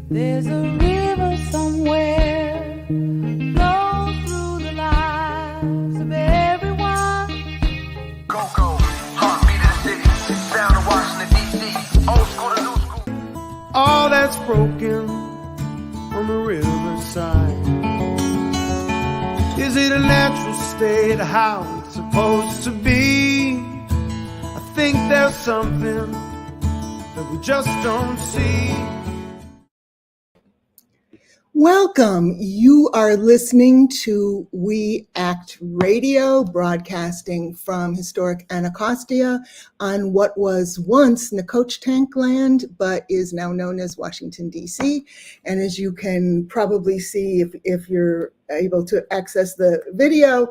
There's a river somewhere flows through the lives of everyone. Go, go, heartbeat of the city, sound of Washington, D.C., old school to new school. All that's broken on the riverside. Is it a natural state, how it's supposed to be? I think there's something that we just don't see. Welcome. You are listening to We Act Radio, broadcasting from historic Anacostia on what was once Nacotchtank land, but is now known as Washington, D.C. And as you can probably see if you're able to access the video,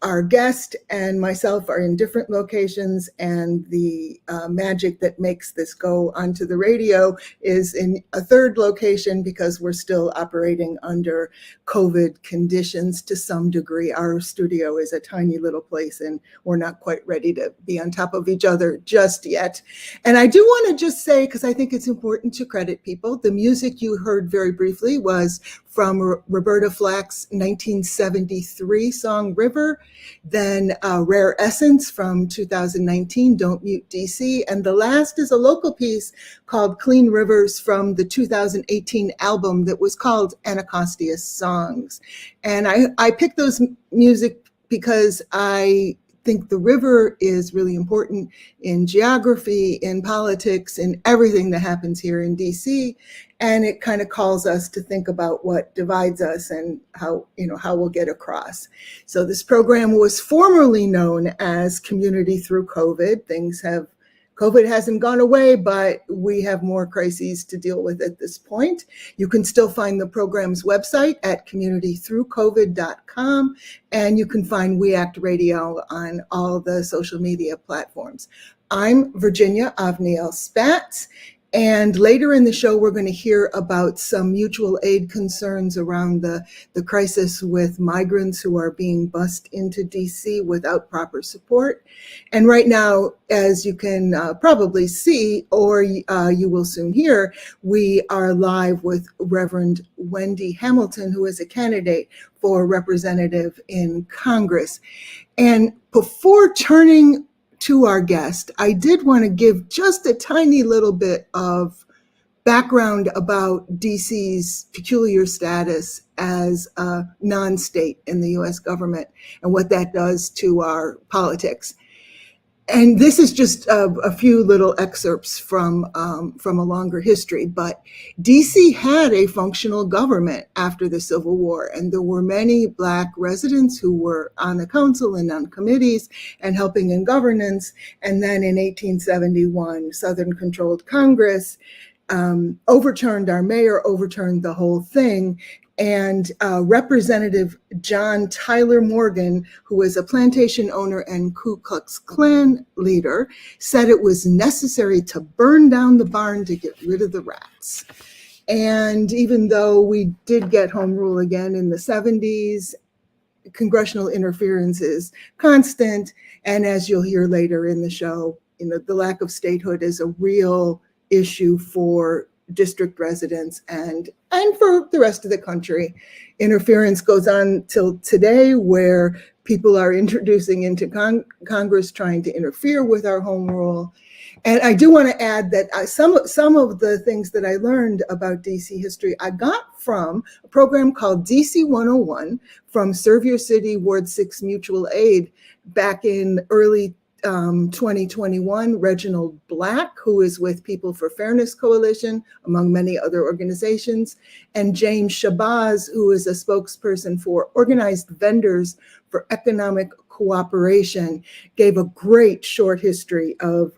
our guest and myself are in different locations, and the magic that makes this go onto the radio is in a third location because we're still operating under COVID conditions to some degree. Our studio is a tiny little place and we're not quite ready to be on top of each other just yet. And I do want to just say, because I think it's important to credit people, the music you heard very briefly was from Roberta Flack's 1973 song River, then Rare Essence from 2019, Don't Mute DC, and the last is a local piece called Clean Rivers from the 2018 album that was called Anacostia Songs. And I picked those music because I think the river is really important in geography, in politics, in everything that happens here in DC. And it kind of calls us to think about what divides us and how we'll get across. So this program was formerly known as Community Through COVID. COVID hasn't gone away, but we have more crises to deal with at this point. You can still find the program's website at communitythroughcovid.com, and you can find We Act Radio on all the social media platforms. I'm Virginia Avniel Spatz, and later in the show, we're going to hear about some mutual aid concerns around the crisis with migrants who are being bussed into DC without proper support. And right now, as you can probably see, or you will soon hear, we are live with Reverend Wendy Hamilton, who is a candidate for representative in Congress. And before turning to our guest, I did want to give just a tiny little bit of background about DC's peculiar status as a non-state in the US government and what that does to our politics. And this is just a few little excerpts from a longer history, but DC had a functional government after the Civil War, and there were many Black residents who were on the council and on committees and helping in governance. And then in 1871, Southern-controlled Congress overturned our mayor, overturned the whole thing. And Representative John Tyler Morgan, who was a plantation owner and Ku Klux Klan leader, said it was necessary to burn down the barn to get rid of the rats. And even though we did get home rule again in the 70s, congressional interference is constant. And as you'll hear later in the show, the lack of statehood is a real issue for district residents and for the rest of the country. Interference goes on till today, where people are introducing into Congress trying to interfere with our home rule. And I do want to add that some of the things that I learned about DC history I got from a program called DC 101 from Serve Your City Ward 6 Mutual Aid back in early 2021, Reginald Black, who is with People for Fairness Coalition, among many other organizations, and James Shabazz, who is a spokesperson for Organized Vendors for Economic Cooperation, gave a great short history of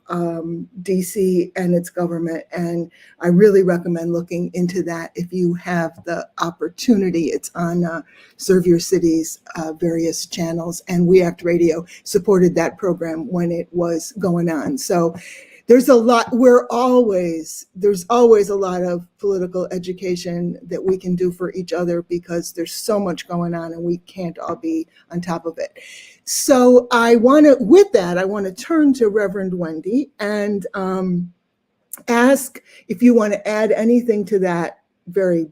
DC and its government. And I really recommend looking into that if you have the opportunity. It's on Serve Your City's various channels, and We Act Radio supported that program when it was going on. So there's a lot, there's always a lot of political education that we can do for each other because there's so much going on and we can't all be on top of it. So I want to turn to Reverend Wendy and ask if you want to add anything to that very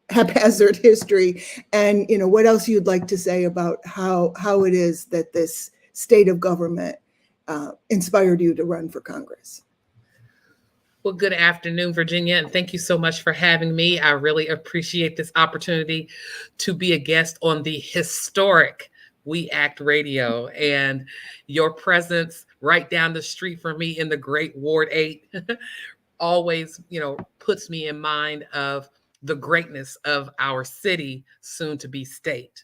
haphazard history, and what else you'd like to say about how it is that this state of government inspired you to run for Congress. Well, good afternoon, Virginia, and thank you so much for having me. I really appreciate this opportunity to be a guest on the historic We Act Radio, and your presence right down the street from me in the great Ward 8 always, puts me in mind of the greatness of our city, soon to be state.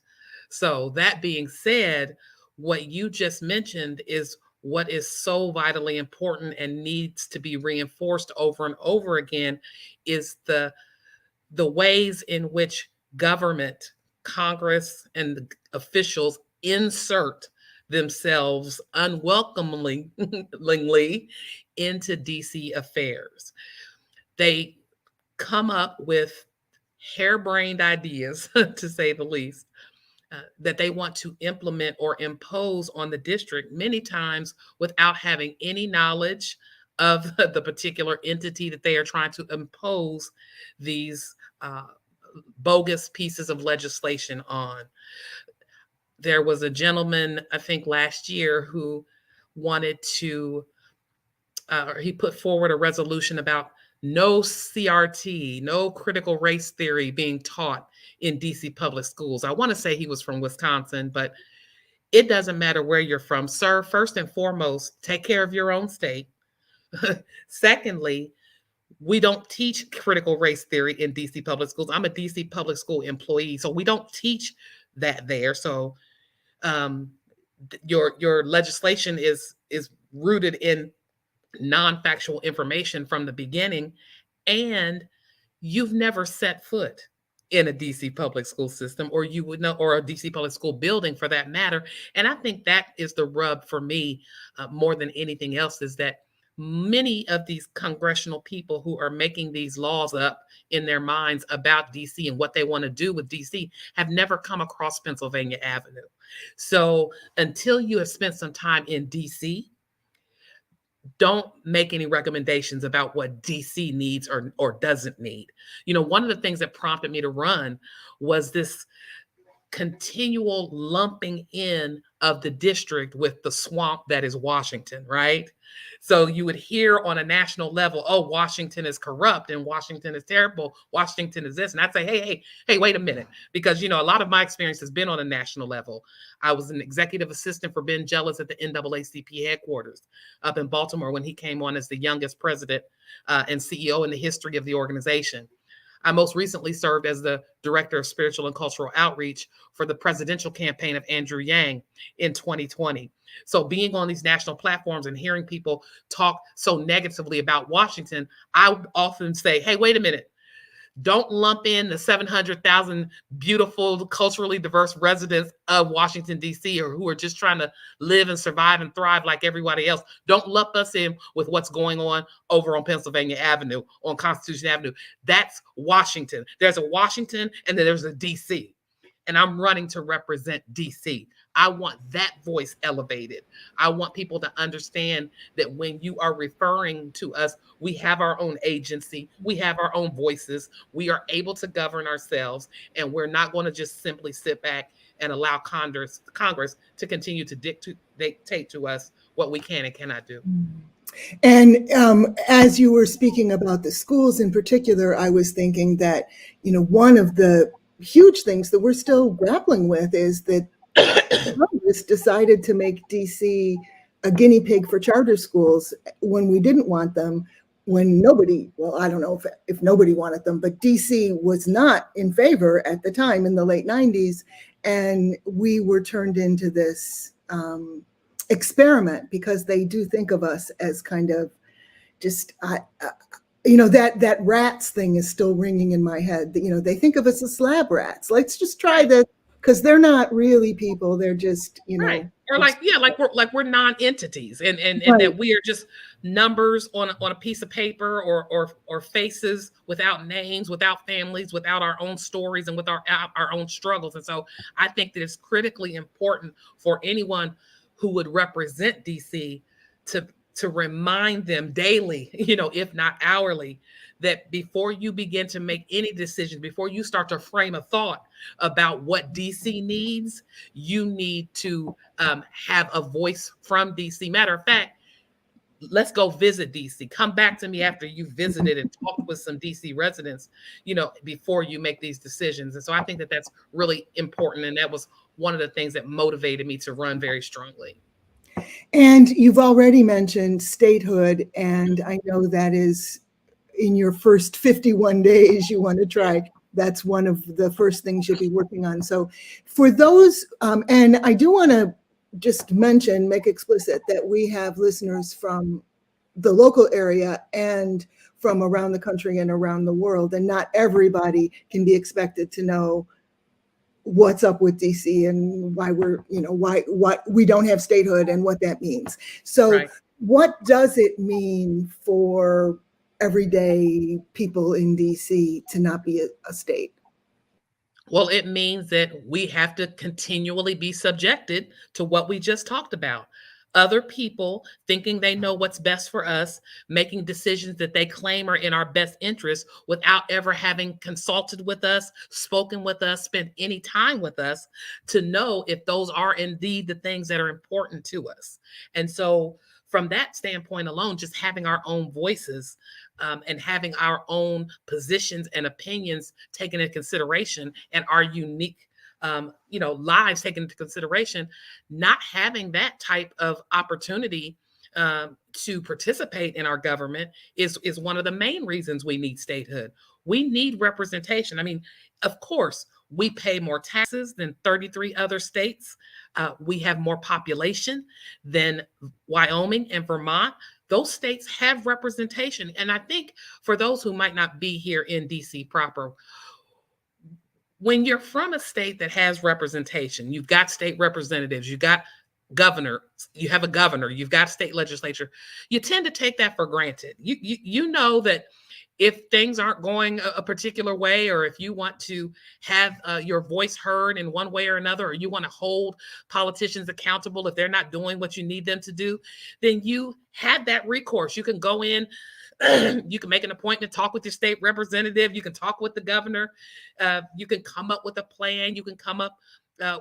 So that being said, what you just mentioned is what is so vitally important and needs to be reinforced over and over again is the ways in which government, Congress, and the officials insert themselves unwelcomingly into DC affairs. They come up with harebrained ideas, to say the least, that they want to implement or impose on the district, many times without having any knowledge of the particular entity that they are trying to impose these bogus pieces of legislation on. There was a gentleman, I think last year, who wanted to, he put forward a resolution about no CRT, no critical race theory being taught in DC public schools. I want to say he was from Wisconsin, but it doesn't matter where you're from, sir. First and foremost, take care of your own state. Secondly, we don't teach critical race theory in DC public schools. I'm a DC public school employee, so we don't teach that there. So your legislation is rooted in non-factual information from the beginning, and you've never set foot in a DC public school system, or you would know, or a DC public school building for that matter. And I think that is the rub for me, more than anything else, is that many of these congressional people who are making these laws up in their minds about DC and what they want to do with DC have never come across Pennsylvania Avenue. So until you have spent some time in DC, don't make any recommendations about what DC needs or doesn't need. One of the things that prompted me to run was this continual lumping in of the district with the swamp that is Washington, right? So you would hear on a national level, oh, Washington is corrupt and Washington is terrible. Washington is this. And I'd say, hey, wait a minute. Because, a lot of my experience has been on a national level. I was an executive assistant for Ben Jealous at the NAACP headquarters up in Baltimore when he came on as the youngest president and CEO in the history of the organization. I most recently served as the director of spiritual and cultural outreach for the presidential campaign of Andrew Yang in 2020. So being on these national platforms and hearing people talk so negatively about Washington, I would often say, hey, wait a minute. Don't lump in the 700,000 beautiful, culturally diverse residents of Washington, D.C., or who are just trying to live and survive and thrive like everybody else. Don't lump us in with what's going on over on Pennsylvania Avenue, on Constitution Avenue. That's Washington. There's a Washington and then there's a D.C., and I'm running to represent DC. I want that voice elevated. I want people to understand that when you are referring to us, we have our own agency, we have our own voices, we are able to govern ourselves, and we're not going to just simply sit back and allow Congress to continue to dictate to us what we can and cannot do. And as you were speaking about the schools in particular, I was thinking that, one of the huge things that we're still grappling with is that Congress decided to make DC a guinea pig for charter schools when we didn't want them, when nobody, well, I don't know if nobody wanted them, but DC was not in favor at the time in the late 90s. And we were turned into this experiment because they do think of us as kind of just, that rats thing is still ringing in my head. They think of us as slab rats. Let's just try this, because they're not really people. They're just, right. Or like we're non-entities, and right. that we are just numbers on a piece of paper, or faces without names, without families, without our own stories, and with our own struggles. And so I think that it's critically important for anyone who would represent DC to to remind them daily, if not hourly, that before you begin to make any decisions, before you start to frame a thought about what DC needs, you need to have a voice from DC. Matter of fact, let's go visit DC. Come back to me after you visited and talked with some DC residents, before you make these decisions. And so I think that that's really important. And that was one of the things that motivated me to run very strongly. And you've already mentioned statehood, and I know that is in your first 51 days you want to try. That's one of the first things you'll be working on. So for those, and I do want to just mention, make explicit that we have listeners from the local area and from around the country and around the world, and not everybody can be expected to know what's up with DC and why why we don't have statehood and what that means. So right. What does it mean for everyday people in DC to not be a state? Well, it means that we have to continually be subjected to what we just talked about. Other people thinking they know what's best for us, making decisions that they claim are in our best interest without ever having consulted with us, spoken with us, spent any time with us to know if those are indeed the things that are important to us. And so from that standpoint alone, just having our own voices and having our own positions and opinions taken into consideration, and our unique lives taken into consideration, not having that type of opportunity to participate in our government is one of the main reasons we need statehood. We need representation. I mean, of course, we pay more taxes than 33 other states. We have more population than Wyoming and Vermont. Those states have representation. And I think for those who might not be here in DC proper, when you're from a state that has representation, you've got state representatives, you've got governor, you have a governor, you've got state legislature, you tend to take that for granted. You know that if things aren't going a particular way, or if you want to have your voice heard in one way or another, or you want to hold politicians accountable if they're not doing what you need them to do, then you have that recourse. You can go in, you can make an appointment, talk with your state representative, you can talk with the governor, you can come up with a plan, you can come up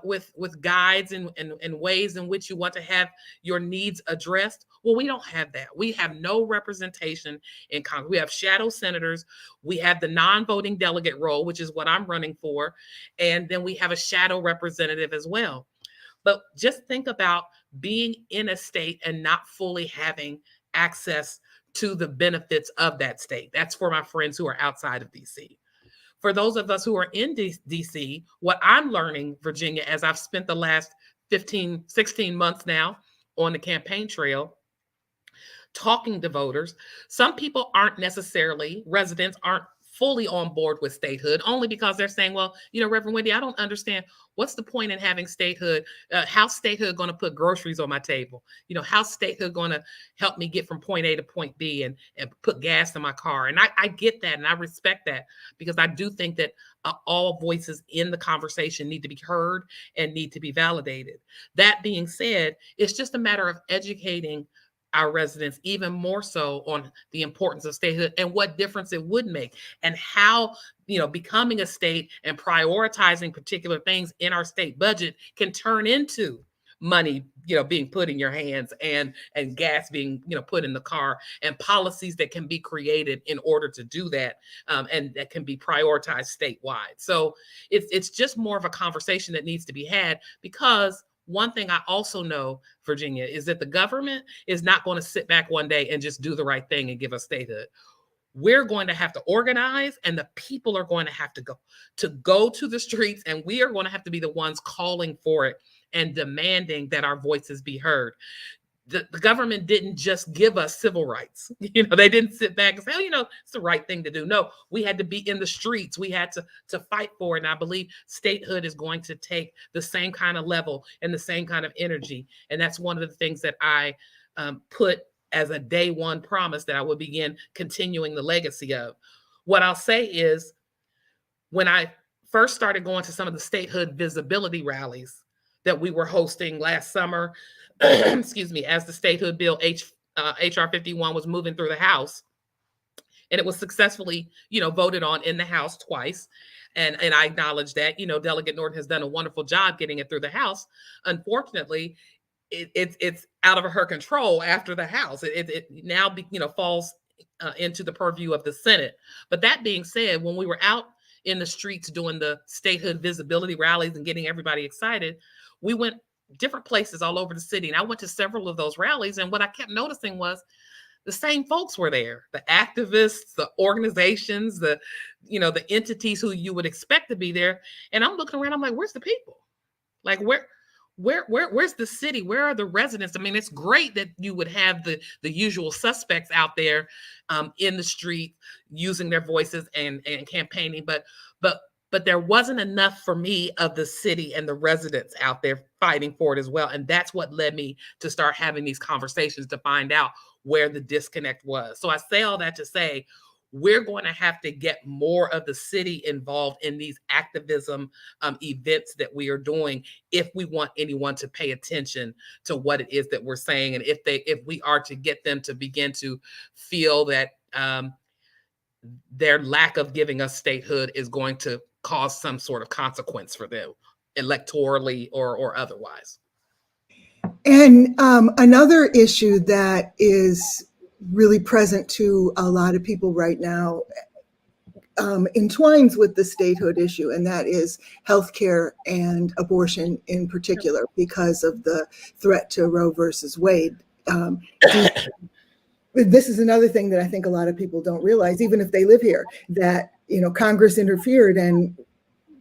with guides and ways in which you want to have your needs addressed. Well, we don't have that. We have no representation in Congress. We have shadow senators. We have the non-voting delegate role, which is what I'm running for. And then we have a shadow representative as well. But just think about being in a state and not fully having access to the benefits of that state. That's for my friends who are outside of DC. For those of us who are in DC, what I'm learning, Virginia, as I've spent the last 16 months now on the campaign trail, talking to voters, some people residents aren't fully on board with statehood, only because they're saying, well, Reverend Wendy, I don't understand. What's the point in having statehood? How's statehood going to put groceries on my table? How's statehood going to help me get from point A to point B and put gas in my car? And I get that, and I respect that, because I do think that all voices in the conversation need to be heard and need to be validated. That being said, it's just a matter of educating our residents even more so on the importance of statehood and what difference it would make, and how, becoming a state and prioritizing particular things in our state budget can turn into money, being put in your hands, and gas being, put in the car, and policies that can be created in order to do that, and that can be prioritized statewide. So it's just more of a conversation that needs to be had, because one thing I also know, Virginia, is that the government is not going to sit back one day and just do the right thing and give us statehood. We're going to have to organize, and the people are going to have to go to the streets, and we are going to have to be the ones calling for it and demanding that our voices be heard. The government didn't just give us civil rights. They didn't sit back and say, oh, it's the right thing to do. No, we had to be in the streets. We had to fight for it. And I believe statehood is going to take the same kind of level and the same kind of energy. And that's one of the things that I put as a day one promise that I would begin continuing the legacy of. What I'll say is, when I first started going to some of the statehood visibility rallies that we were hosting last summer, excuse me, as the statehood bill HR 51 was moving through the House, and it was successfully, voted on in the House twice. And I acknowledge that, Delegate Norton has done a wonderful job getting it through the House. Unfortunately, it's out of her control after the House. It now falls into the purview of the Senate. But that being said, when we were out in the streets doing the statehood visibility rallies and getting everybody excited, we went different places all over the city. And I went to several of those rallies. And what I kept noticing was the same folks were there, the activists, the organizations, the entities who you would expect to be there. And I'm looking around, I'm like, where's the people? Like, where's the city? Where are the residents? I mean, it's great that you would have the usual suspects out there in the street using their voices and campaigning, but there wasn't enough for me of the city and the residents out there fighting for it as well. And that's what led me to start having these conversations to find out where the disconnect was. So I say all that to say, we're going to have to get more of the city involved in these activism events that we are doing if we want anyone to pay attention to what it is that we're saying, and if we are to get them to begin to feel that their lack of giving us statehood is going to cause some sort of consequence for them, electorally or otherwise. And another issue that is really present to a lot of people right now entwines with the statehood issue, and that is healthcare and abortion in particular, because of the threat to Roe versus Wade. This is another thing that I think a lot of people don't realize, even if they live here, that Congress interfered and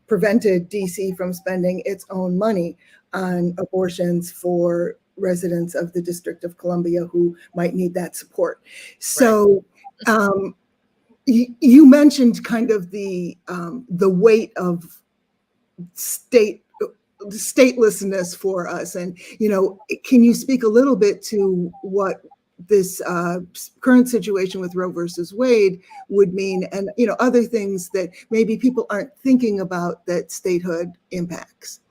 prevented DC from spending its own money on abortions for residents of the District of Columbia who might need that support. So you mentioned kind of the weight of statelessness for us. And, can you speak a little bit to what this current situation with Roe versus Wade would mean, and other things that maybe people aren't thinking about that statehood impacts?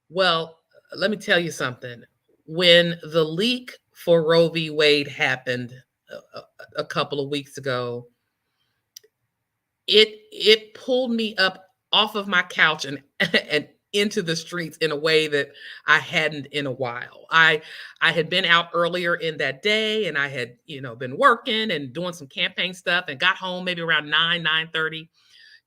Well, let me tell you something. When the leak for Roe v. Wade happened a couple of weeks ago, it pulled me up off of my couch and into the streets in a way that I hadn't in a while. I had been out earlier in that day, and I had, been working and doing some campaign stuff, and got home maybe around 9:30,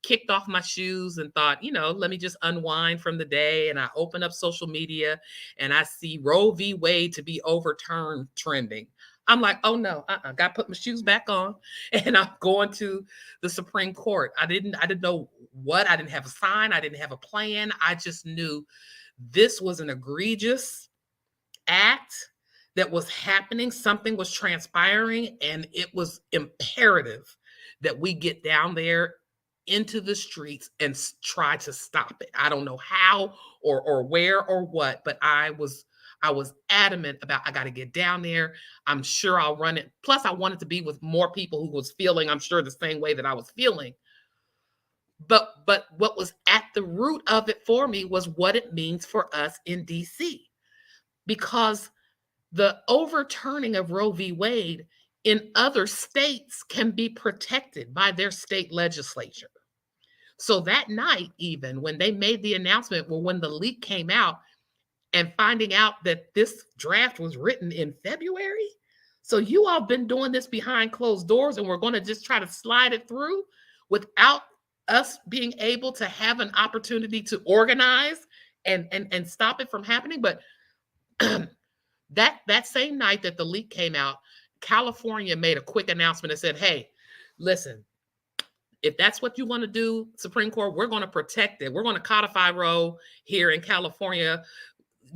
kicked off my shoes and thought, let me just unwind from the day. And I open up social media and I see Roe v. Wade to be overturned trending. I'm like, oh no, got to put my shoes back on, and I'm going to the Supreme Court. I didn't know what. I didn't have a sign. I didn't have a plan. I just knew this was an egregious act that was happening. Something was transpiring, and it was imperative that we get down there into the streets and try to stop it. I don't know how or where or what, but I was adamant about, I got to get down there. I'm sure I'll run it. Plus, I wanted to be with more people who was feeling, I'm sure, the same way that I was feeling. But what was at the root of it for me was what it means for us in DC. Because the overturning of Roe v. Wade in other states can be protected by their state legislature. So that night, even when they made the announcement, well, when the leak came out, and finding out that this draft was written in February. So you all been doing this behind closed doors, and we're going to just try to slide it through without us being able to have an opportunity to organize and stop it from happening. But that same night that the leak came out, California made a quick announcement and said, hey, listen, if that's what you want to do, Supreme Court, we're going to protect it. We're going to codify Roe here in California.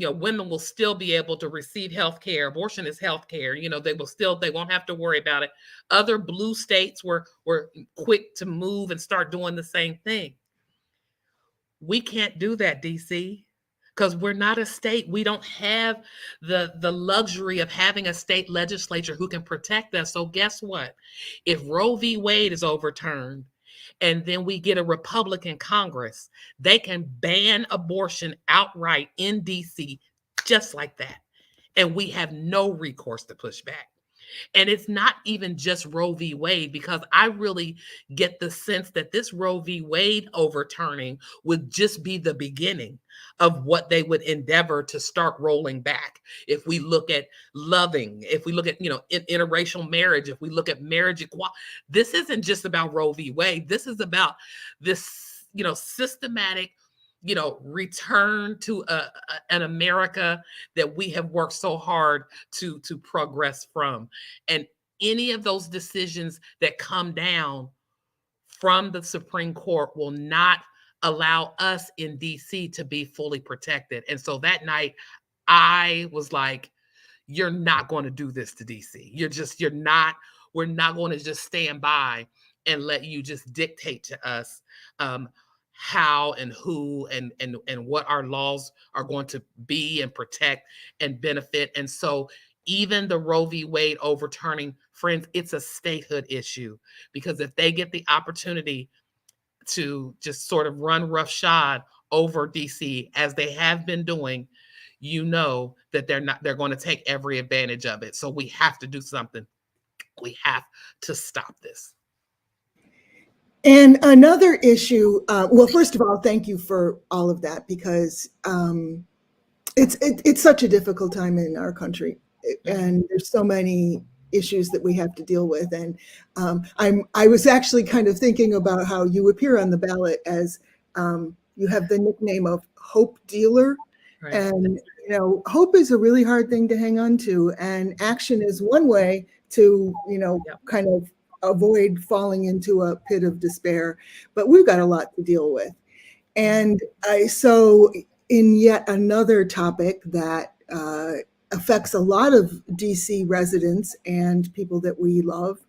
Women will still be able to receive health care. Abortion is health care. They won't have to worry about it. Other blue states were quick to move and start doing the same thing. We can't do that, DC, because we're not a state. We don't have the luxury of having a state legislature who can protect us. So guess what? If Roe v. Wade is overturned, and then we get a Republican Congress, they can ban abortion outright in DC just like that. and we have no recourse to push back. And it's not even just Roe v. Wade, because I really get the sense that this Roe v. Wade overturning would just be the beginning of what they would endeavor to start rolling back. If we look at loving, if we look at, interracial marriage, if we look at marriage equality, this isn't just about Roe v. Wade. This is about this, systematic, return to an America that we have worked so hard to progress from. And any of those decisions that come down from the Supreme Court will not allow us in DC to be fully protected. And so that night, I was like, you're not going to do this to DC. We're not going to just stand by and let you just dictate to us how and who and what our laws are going to be and protect and benefit. And so even the Roe v. Wade overturning, friends, it's a statehood issue, because if they get the opportunity to just sort of run roughshod over DC as they have been doing, that they're going to take every advantage of it. So we have to do something. We have to stop this. And another issue, well, first of all, thank you for all of that, because it's such a difficult time in our country, and there's so many issues that we have to deal with. And I was actually kind of thinking about how you appear on the ballot as you have the nickname of Hope Dealer. Right. And hope is a really hard thing to hang on to, and action is one way to kind of avoid falling into a pit of despair. But we've got a lot to deal with. And so in yet another topic that affects a lot of DC residents and people that we love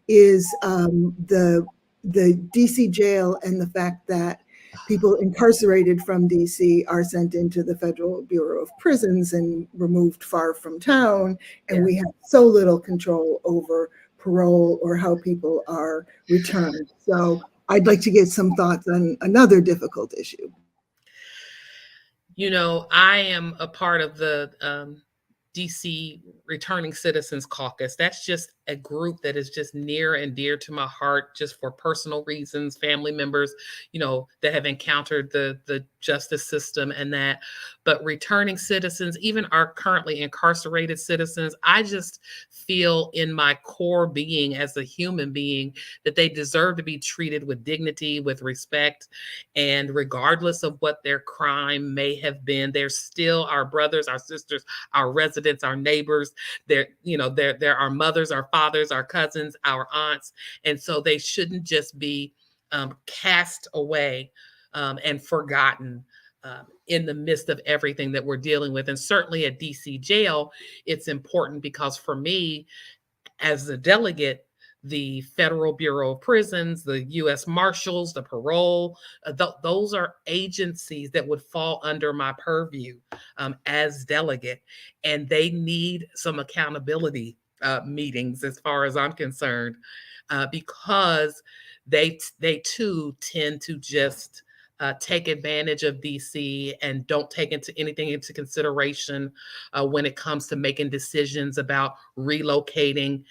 is the DC jail, and the fact that people incarcerated from DC are sent into the Federal Bureau of Prisons and removed far from town. And we have so little control over parole or how people are returned. So I'd like to get some thoughts on another difficult issue. I am a part of the DC Returning Citizens Caucus. That's just a group that is just near and dear to my heart, just for personal reasons, family members, that have encountered the justice system and that. But returning citizens, even our currently incarcerated citizens, I just feel in my core being as a human being that they deserve to be treated with dignity, with respect, and regardless of what their crime may have been, they're still our brothers, our sisters, our residents, our neighbors. They're our mothers, our fathers, our cousins, our aunts. And so they shouldn't just be cast away and forgotten in the midst of everything that we're dealing with. And certainly at DC jail, it's important because for me, as a delegate, the Federal Bureau of Prisons, the U.S. Marshals, the Parole, those are agencies that would fall under my purview as delegate. And they need some accountability meetings, as far as I'm concerned, because they too tend to just take advantage of DC and don't take anything into consideration when it comes to making decisions about relocating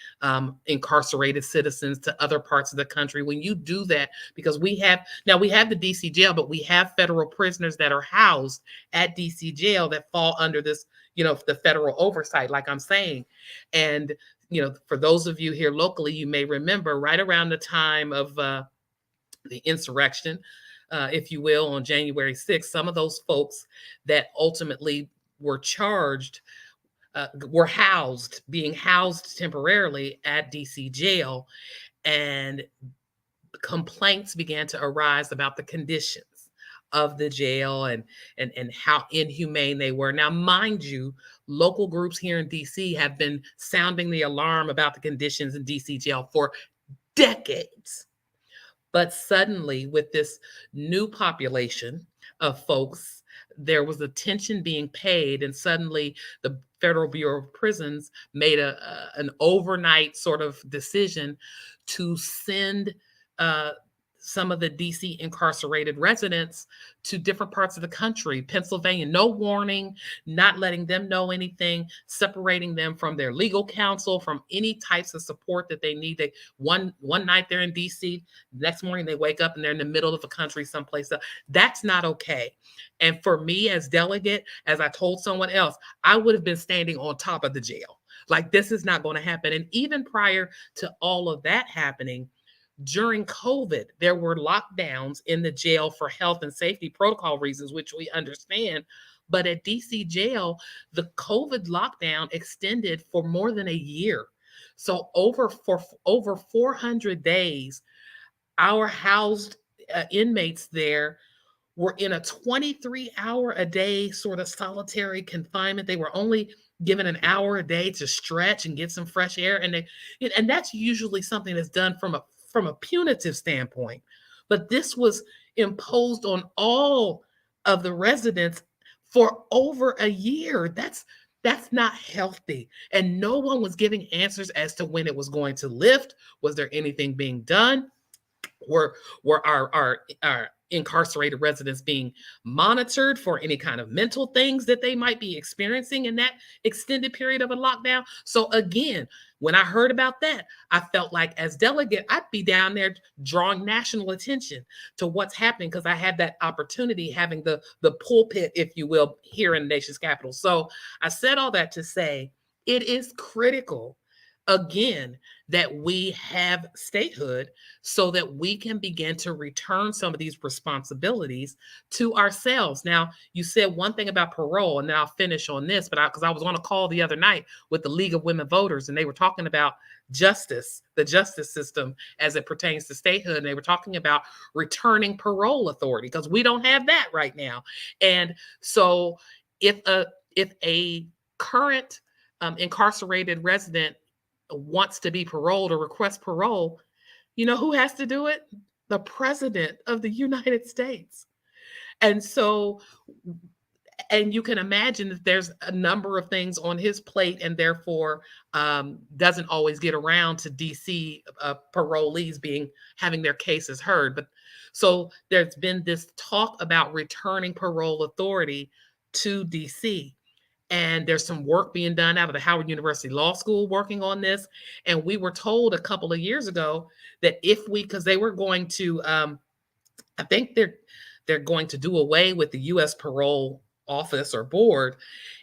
incarcerated citizens to other parts of the country. When you do that, because we have the DC jail, but we have federal prisoners that are housed at DC jail that fall under this, the federal oversight, like I'm saying. And, for those of you here locally, you may remember right around the time of the insurrection, if you will, on January 6th, some of those folks that ultimately were charged were being housed temporarily at DC jail, and complaints began to arise about the conditions of the jail and how inhumane they were. Now, mind you, local groups here in DC have been sounding the alarm about the conditions in DC jail for decades. But suddenly, with this new population of folks, there was attention being paid, and suddenly the Federal Bureau of Prisons made an overnight sort of decision to send some of the DC incarcerated residents to different parts of the country, Pennsylvania, no warning, not letting them know anything, separating them from their legal counsel, from any types of support that they need. They one night they're in DC, next morning they wake up and they're in the middle of the country someplace else. That's not okay. And for me as delegate, as I told someone else, I would have been standing on top of the jail. Like, this is not going to happen. And even prior to all of that happening, during COVID, there were lockdowns in the jail for health and safety protocol reasons, which we understand. But at DC jail, the COVID lockdown extended for more than a year. So over 400 days, our housed inmates there were in a 23-hour-a-day sort of solitary confinement. They were only given an hour a day to stretch and get some fresh air. And that's usually something that's done from a punitive standpoint. But this was imposed on all of the residents for over a year. That's not healthy. And no one was giving answers as to when it was going to lift. Was there anything being done? Were our incarcerated residents being monitored for any kind of mental things that they might be experiencing in that extended period of a lockdown? So again, when I heard about that, I felt like as delegate, I'd be down there drawing national attention to what's happening, because I had that opportunity having the pulpit, if you will, here in the nation's capital. So I said all that to say it is critical, again, that we have statehood so that we can begin to return some of these responsibilities to ourselves. Now, you said one thing about parole, and then I'll finish on this, but because I was on a call the other night with the League of Women Voters, and they were talking about justice, the justice system as it pertains to statehood. And they were talking about returning parole authority, because we don't have that right now. And so if a current incarcerated resident wants to be paroled or request parole, you know who has to do it? The President of the United States. And so, and you can imagine that there's a number of things on his plate, and therefore doesn't always get around to DC parolees having their cases heard. But so there's been this talk about returning parole authority to DC. And there's some work being done out of the Howard University Law School working on this. And we were told a couple of years ago that because they were going to, I think they're going to do away with the U.S. Parole Office or Board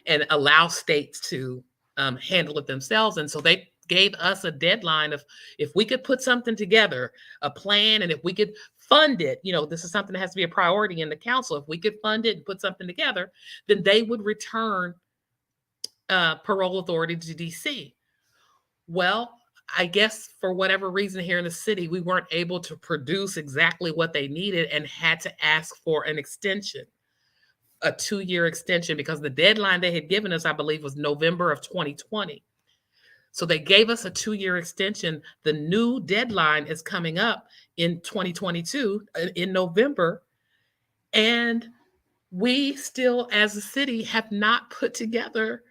and allow states to handle it themselves. And so they gave us a deadline of, if we could put something together, a plan, and if we could fund it, this is something that has to be a priority in the council. If we could fund it and put something together, then they would return parole authority to DC. Well, I guess for whatever reason here in the city, we weren't able to produce exactly what they needed and had to ask for an extension, a 2-year extension, because the deadline they had given us, I believe, was November of 2020. So they gave us a 2-year extension. The new deadline is coming up in 2022 in November. And we still, as a city, have not put together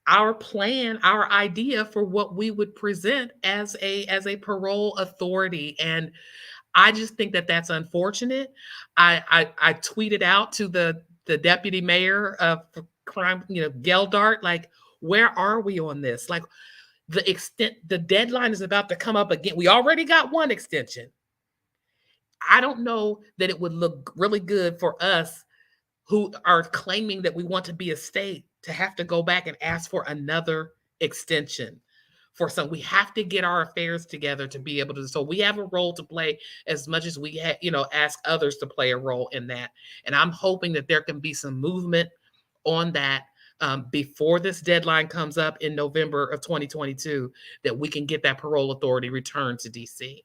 our plan, our idea for what we would present as a parole authority. And I just think that that's unfortunate. I tweeted out to the deputy mayor of crime, Geldart, like, where are we on this? Like, the deadline is about to come up again. We already got one extension. I don't know that it would look really good for us who are claiming that we want to be a state to have to go back and ask for another extension for some. We have to get our affairs together to be able to. So we have a role to play as much as we ask others to play a role in that. And I'm hoping that there can be some movement on that before this deadline comes up in November of 2022, that we can get that parole authority returned to DC.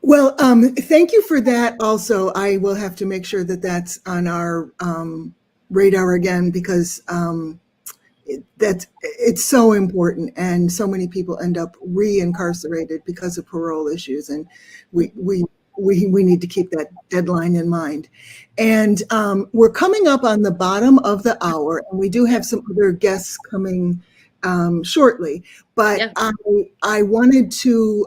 Well, thank you for that. Also, I will have to make sure that that's on our radar again, because it's so important, and so many people end up re-incarcerated because of parole issues, and we need to keep that deadline in mind. And we're coming up on the bottom of the hour, and we do have some other guests coming shortly. But Yeah. I wanted to,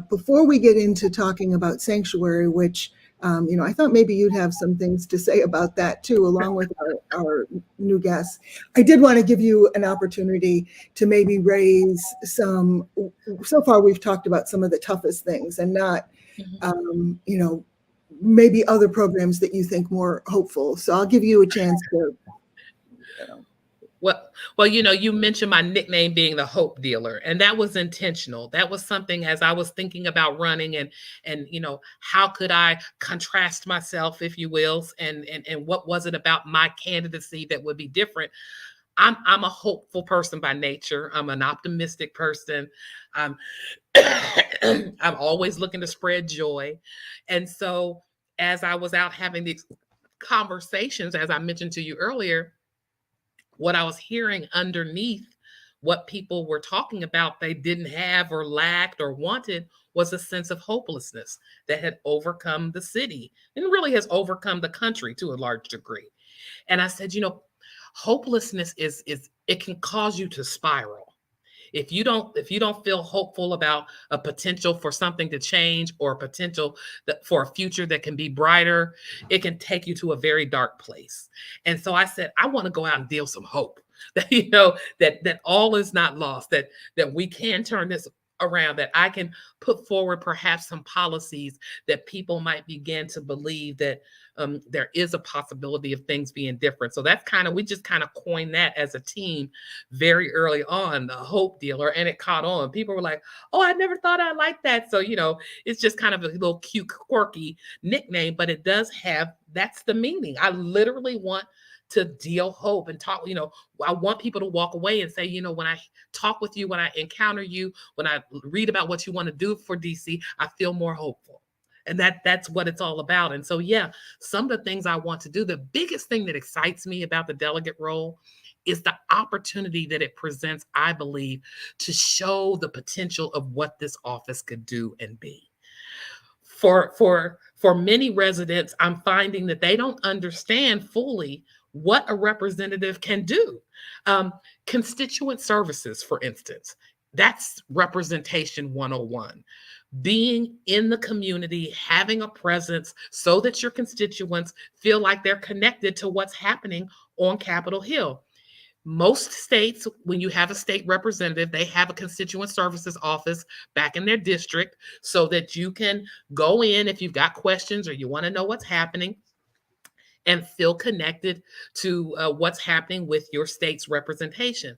before we get into talking about sanctuary, which, I thought maybe you'd have some things to say about that too, along with our new guests. I did want to give you an opportunity to maybe raise some, so far we've talked about some of the toughest things and not, maybe other programs that you think more hopeful. So I'll give you a chance to, Well, you mentioned my nickname being the hope dealer, and that was intentional. That was something as I was thinking about running and how could I contrast myself, if you will, and what was it about my candidacy that would be different? I'm a hopeful person by nature. I'm an optimistic person. I'm I'm always looking to spread joy. And so as I was out having these conversations, as I mentioned to you earlier, what I was hearing underneath what people were talking about they didn't have or lacked or wanted was a sense of hopelessness that had overcome the city and really has overcome the country to a large degree. And I said, hopelessness is it can cause you to spiral. If you don't feel hopeful about a potential for something to change or a potential for a future that can be brighter, it can take you to a very dark place. And so I said, I want to go out and deal some hope that that all is not lost, that we can turn this around, that I can put forward perhaps some policies that people might begin to believe that there is a possibility of things being different. So that's we just coined that as a team very early on, the hope dealer, and it caught on. People were like, oh, I never thought I liked that. So, it's just kind of a little cute, quirky nickname, but it does have, that's the meaning. I literally want to deal hope and talk, I want people to walk away and say, when I talk with you, when I encounter you, when I read about what you want to do for DC, I feel more hopeful. And that's what it's all about. And so, yeah, some of the things I want to do, the biggest thing that excites me about the delegate role is the opportunity that it presents, I believe, to show the potential of what this office could do and be. For many residents, I'm finding that they don't understand fully what a representative can do. Constituent services, for instance, that's representation 101. Being in the community, having a presence so that your constituents feel like they're connected to what's happening on Capitol Hill. Most states, when you have a state representative, they have a constituent services office back in their district so that you can go in if you've got questions or you want to know what's happening and feel connected to what's happening with your state's representation.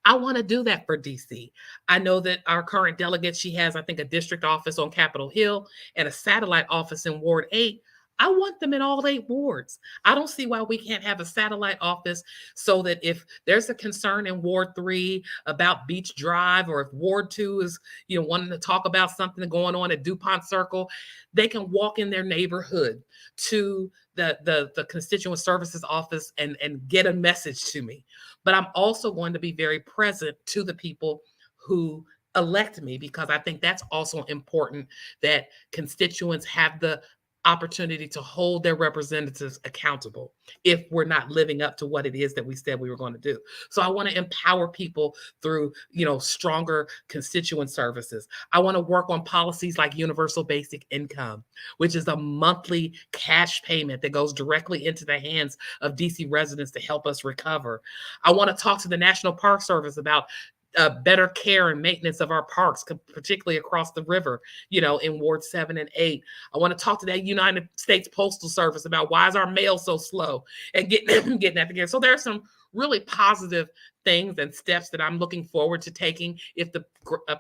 I want to do that for DC. I know that our current delegate, she has, I think, a district office on Capitol Hill and a satellite office in Ward 8. I want them in all 8 wards. I don't see why we can't have a satellite office so that if there's a concern in Ward 3 about Beach Drive, or if Ward 2 is, wanting to talk about something going on at DuPont Circle, they can walk in their neighborhood to the constituent services office and get a message to me. But I'm also going to be very present to the people who elect me, because I think that's also important, that constituents have the opportunity to hold their representatives accountable if we're not living up to what it is that we said we were going to do. So I want to empower people through, stronger constituent services. I want to work on policies like universal basic income, which is a monthly cash payment that goes directly into the hands of DC residents to help us recover. I want to talk to the National Park Service about better care and maintenance of our parks, particularly across the river, in Ward 7 and 8. I want to talk to that United States Postal Service about why is our mail so slow and getting that together. So there are some really positive things and steps that I'm looking forward to taking if the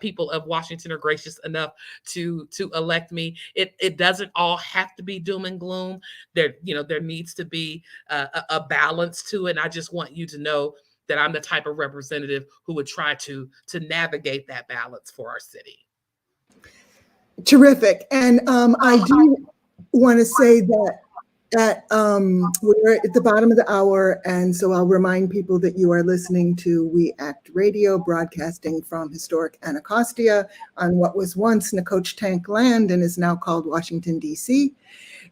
people of Washington are gracious enough to elect me. It doesn't all have to be doom and gloom. There needs to be a balance to it. And I just want you to know that I'm the type of representative who would try to navigate that balance for our city. Terrific. And I do want to say that we're at the bottom of the hour, and so I'll remind people that you are listening to We Act Radio, broadcasting from historic Anacostia on what was once Nacotch Tank land and is now called Washington, D.C.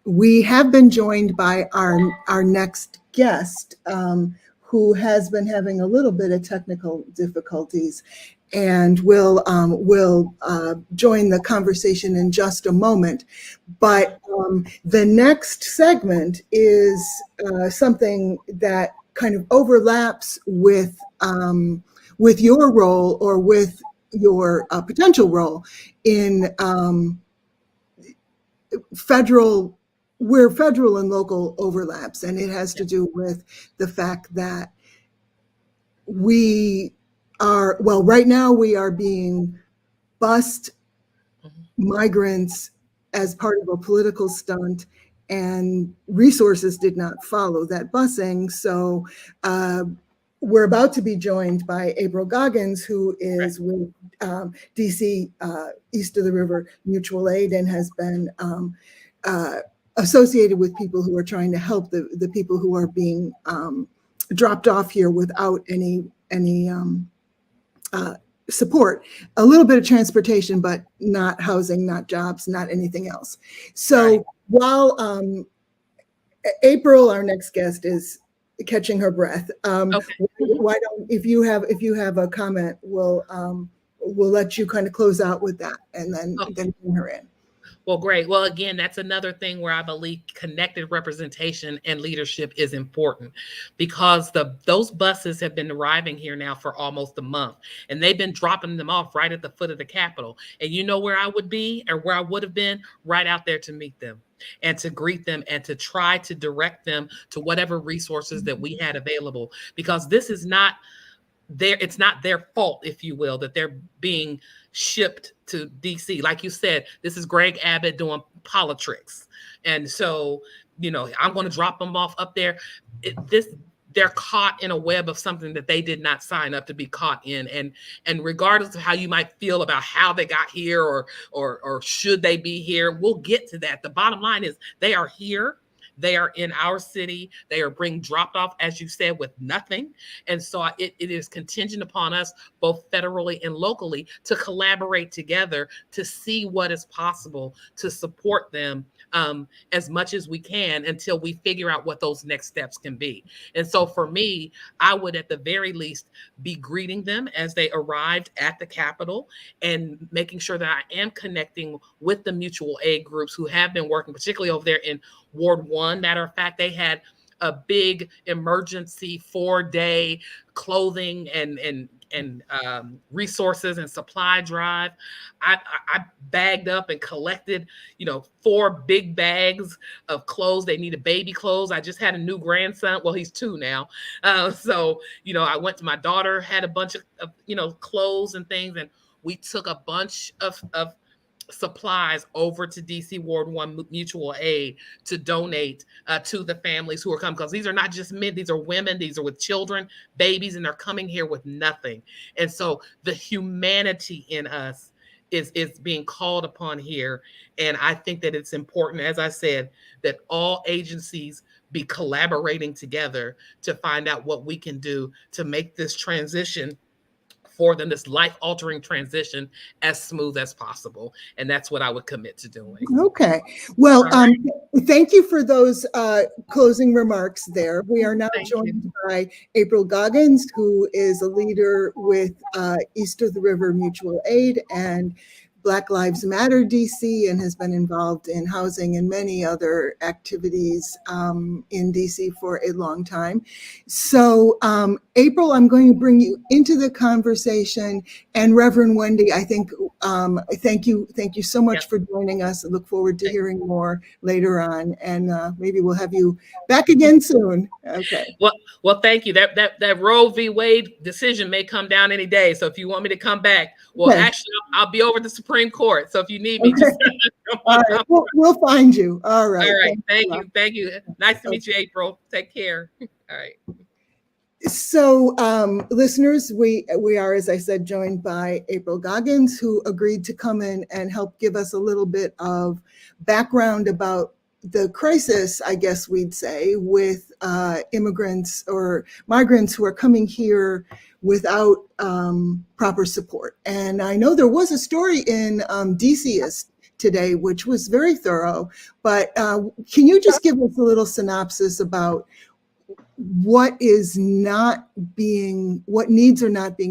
We have been joined by our next guest, who has been having a little bit of technical difficulties, and will join the conversation in just a moment. But the next segment is something that kind of overlaps with your role, or with your potential role in federal and local overlaps. And it has to do with the fact that right now we are being bused migrants as part of a political stunt, and resources did not follow that busing. So we're about to be joined by April Goggans, who is with DC East of the River Mutual Aid, and has been associated with people who are trying to help the people who are being dropped off here without any support. A little bit of transportation, but not housing, not jobs, not anything else. So while April, our next guest, is catching her breath, why don't, if you have a comment, we'll let you kind of close out with that, and then bring her in. Well, great. Well, again, that's another thing where I believe connected representation and leadership is important, because those buses have been arriving here now for almost a month, and they've been dropping them off right at the foot of the Capitol. And you know where I would be, or where I would have been? Right out there to meet them and to greet them and to try to direct them to whatever resources that we had available, because this is not it's not their fault, if you will, that they're being shipped to DC. Like you said, this is Greg Abbott doing politics. And so, I'm going to drop them off up there. They're caught in a web of something that they did not sign up to be caught in. And regardless of how you might feel about how they got here, or should they be here, we'll get to that. The bottom line is they are here. They are in our city. They are being dropped off, as you said, with nothing. And so it is contingent upon us, both federally and locally, to collaborate together to see what is possible to support them as much as we can, until we figure out what those next steps can be. And so for me, I would at the very least be greeting them as they arrived at the Capitol, and making sure that I am connecting with the mutual aid groups who have been working, particularly over there in Ward 1. Matter of fact, they had a big emergency 4-day clothing and resources and supply drive. I bagged up and collected, 4 big bags of clothes. They needed baby clothes. I just had a new grandson. Well, he's 2 now. So, I went to my daughter, had a bunch of clothes and things, and we took a bunch of supplies over to DC Ward 1 Mutual Aid to donate to the families who are coming, because these are not just men, these are women, these are with children, babies, and they're coming here with nothing. And so the humanity in us is being called upon here. And I think that it's important, as I said, that all agencies be collaborating together to find out what we can do to make this transition for them, this life-altering transition, as smooth as possible. And that's what I would commit to doing. Okay. Well, thank you for those closing remarks there. We are now joined by April Goggans, who is a leader with East of the River Mutual Aid and Black Lives Matter DC, and has been involved in housing and many other activities in DC for a long time. So April, I'm going to bring you into the conversation, and Reverend Wendy, I think, thank you so much for joining us. I look forward to hearing more later on, and maybe we'll have you back again soon. Okay. Well, thank you. That Roe v. Wade decision may come down any day. So if you want me to come back, actually, I'll be over the Supreme Court. So if you need me, just all right. We'll find you. All right. All right. Thank you. Nice to meet you, April. Take care. All right. So listeners, we are, as I said, joined by April Goggans, who agreed to come in and help give us a little bit of background about the crisis, I guess we'd say, with immigrants or migrants who are coming here without proper support. And I know there was a story in DCist today, which was very thorough, but can you just give us a little synopsis about what needs are not being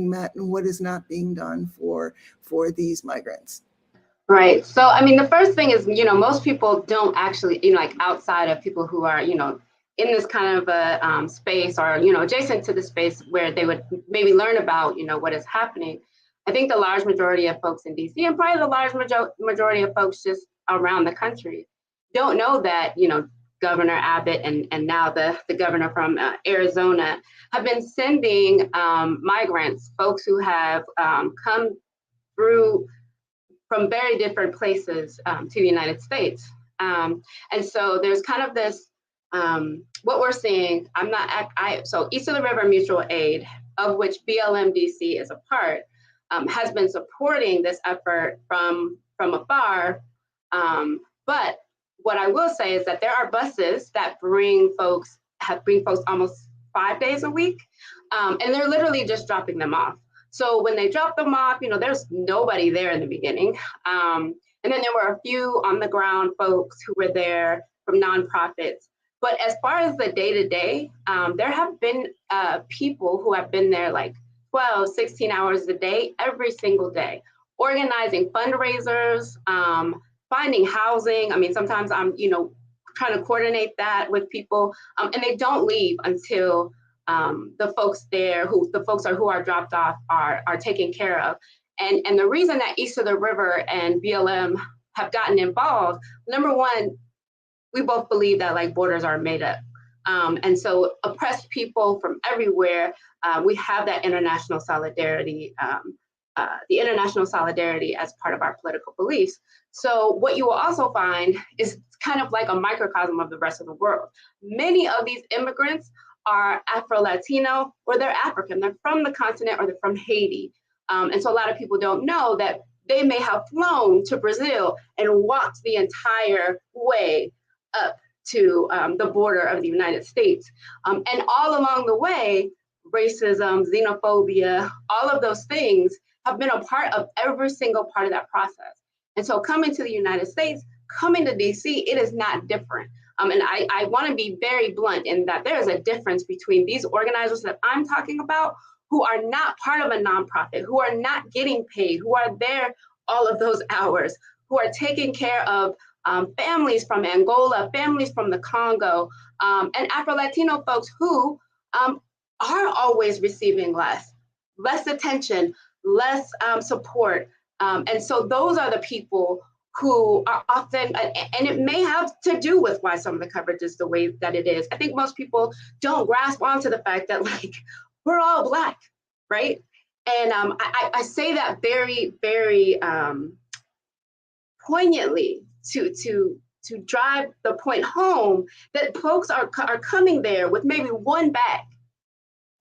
met and what is not being done for these migrants. Right. So, I mean, the first thing is, most people don't actually, like outside of people who are, in this kind of a space or, adjacent to the space where they would maybe learn about, what is happening. I think the large majority of folks in DC and probably the large majority of folks just around the country don't know that, Governor Abbott and now the governor from Arizona have been sending migrants, folks who have come through from very different places to the United States. And so there's kind of this, what we're seeing, so East of the River Mutual Aid, of which BLM DC is a part, has been supporting this effort from afar. But what I will say is that there are buses that bring folks almost 5 days a week, and they're literally just dropping them off. So when they drop them off, there's nobody there in the beginning. And then there were a few on the ground folks who were there from nonprofits. But as far as the day-to-day, there have been people who have been there like 12, 16 hours a day, every single day, organizing fundraisers, finding housing. I mean, sometimes I'm, trying to coordinate that with people, and they don't leave until the folks who are dropped off are taken care of. And the reason that East of the River and BLM have gotten involved, number one, we both believe that like borders are made up. And so oppressed people from everywhere, we have that international solidarity, the international solidarity as part of our political beliefs. So what you will also find is kind of like a microcosm of the rest of the world. Many of these immigrants are Afro-Latino, or they're African, they're from the continent, or they're from Haiti. And so a lot of people don't know that they may have flown to Brazil and walked the entire way up to the border of the United States. And all along the way, racism, xenophobia, all of those things have been a part of every single part of that process. And so coming to the United States, coming to DC, it is not different. And I want to be very blunt in that there is a difference between these organizers that I'm talking about, who are not part of a nonprofit, who are not getting paid, who are there all of those hours, who are taking care of families from Angola, families from the Congo, and Afro-Latino folks who are always receiving less attention, less support. And so those are the people who are often, and it may have to do with why some of the coverage is the way that it is. I think most people don't grasp onto the fact that like, we're all Black, right? And I say that very, very poignantly to drive the point home that folks are coming there with maybe one bag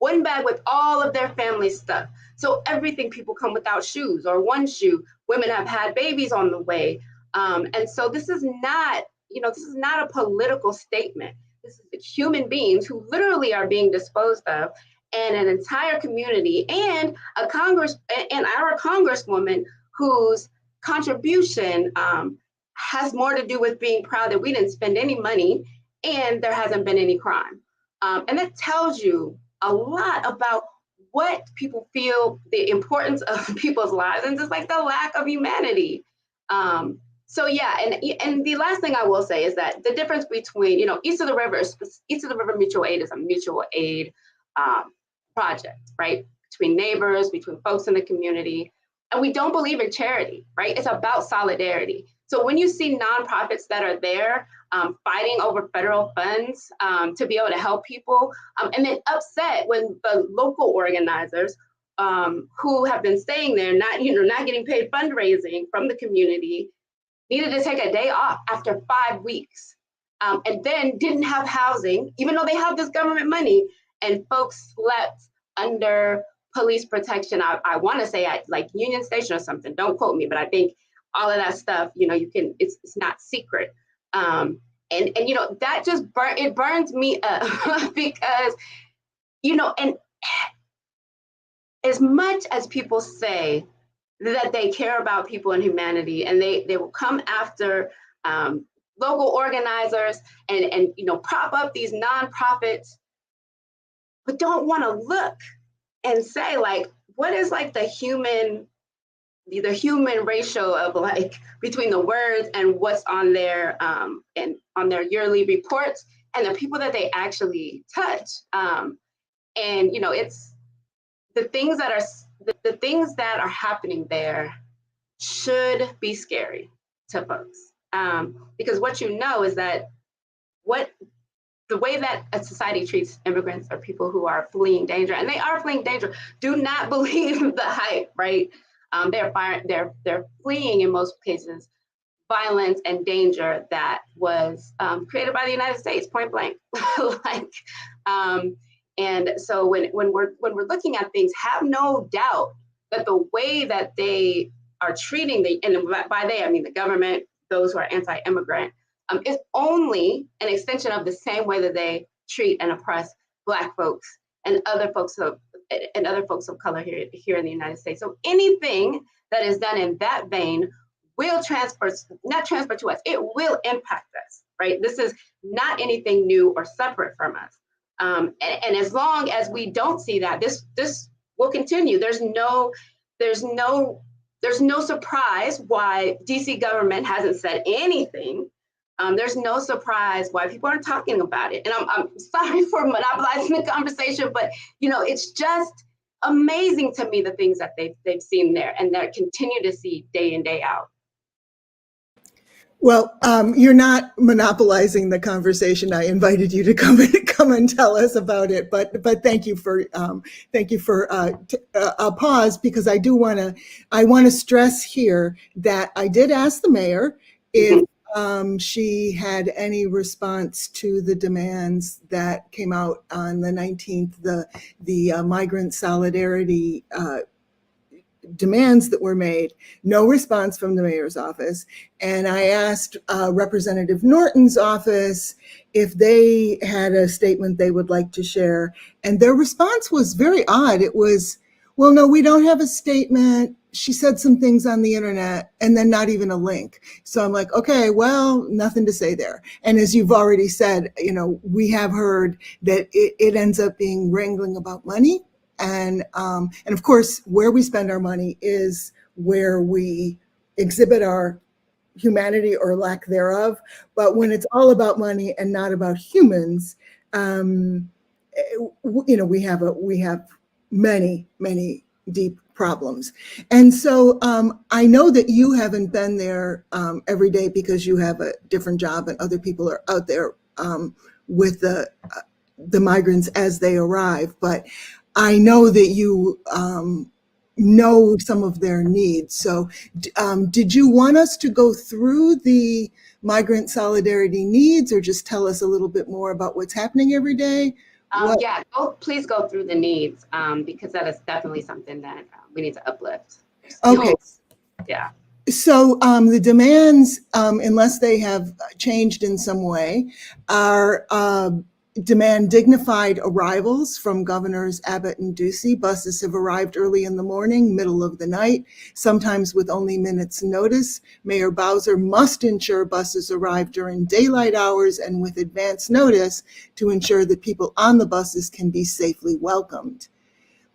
with all of their family stuff. So everything, people come without shoes or one shoe. Women have had babies on the way. And so this is not, this is not a political statement. This is human beings who literally are being disposed of, and an entire community and our congresswoman whose contribution has more to do with being proud that we didn't spend any money and there hasn't been any crime. And that tells you a lot about what people feel, the importance of people's lives, and just like the lack of humanity. So yeah, and the last thing I will say is that the difference between, East of the River Mutual Aid is a mutual aid project, right? Between neighbors, between folks in the community. And we don't believe in charity, right? It's about solidarity. So when you see nonprofits that are there fighting over federal funds to be able to help people, and then upset when the local organizers who have been staying there, not getting paid fundraising from the community, needed to take a day off after 5 weeks, and then didn't have housing, even though they have this government money, and folks slept under police protection. I want to say at like Union Station or something. Don't quote me, but I think all of that stuff, you can. It's not secret, and that just burns me up because, and as much as people say that they care about people and humanity, and they will come after local organizers and prop up these nonprofits, but don't want to look and say, like, what is like the human ratio of like between the words and what's on their and on their yearly reports and the people that they actually touch. And you know, it's the things that are happening there should be scary to folks, because what you know is that the way that a society treats immigrants or people who are fleeing danger, and they are fleeing danger, do not believe the hype, right? They're fleeing in most cases violence and danger that was created by the United States, point blank. And so when we're looking at things, have no doubt that the way that they are treating and by they I mean the government, those who are anti-immigrant, is only an extension of the same way that they treat and oppress Black folks and other folks of color here in the United States. So anything that is done in that vein will not transfer to us, it will impact us, right? This is not anything new or separate from us. And as long as we don't see that, this will continue. There's no surprise why DC government hasn't said anything. There's no surprise why people aren't talking about it. And I'm sorry for monopolizing the conversation, but you know, it's just amazing to me the things that they've seen there and that continue to see day in, day out. Well, you're not monopolizing the conversation. I invited you to come and tell us about it, but thank you for a pause, because I want to stress here that I did ask the mayor if she had any response to the demands that came out on the 19th, the migrant solidarity demands that were made. No response from the mayor's office. And I asked Representative Norton's office if they had a statement they would like to share. And their response was very odd. It was, well, no, we don't have a statement. She said some things on the internet and then not even a link. So I'm like, okay, well, nothing to say there. And as you've already said, you know, we have heard that it ends up being wrangling about money. And of course, where we spend our money is where we exhibit our humanity or lack thereof. But when it's all about money and not about humans, you know, we have many, many deep problems. And so I know that you haven't been there every day because you have a different job and other people are out there with the migrants as they arrive. But I know that you know some of their needs. So did you want us to go through the migrant solidarity needs or just tell us a little bit more about what's happening every day? Yeah, please go through the needs, because that is definitely something that we need to uplift. Okay. Yeah. So the demands, unless they have changed in some way, are demand dignified arrivals from Governors Abbott and Ducey. Buses have arrived early in the morning, middle of the night, sometimes with only minutes notice. Mayor Bowser must ensure buses arrive during daylight hours and with advance notice to ensure that people on the buses can be safely welcomed.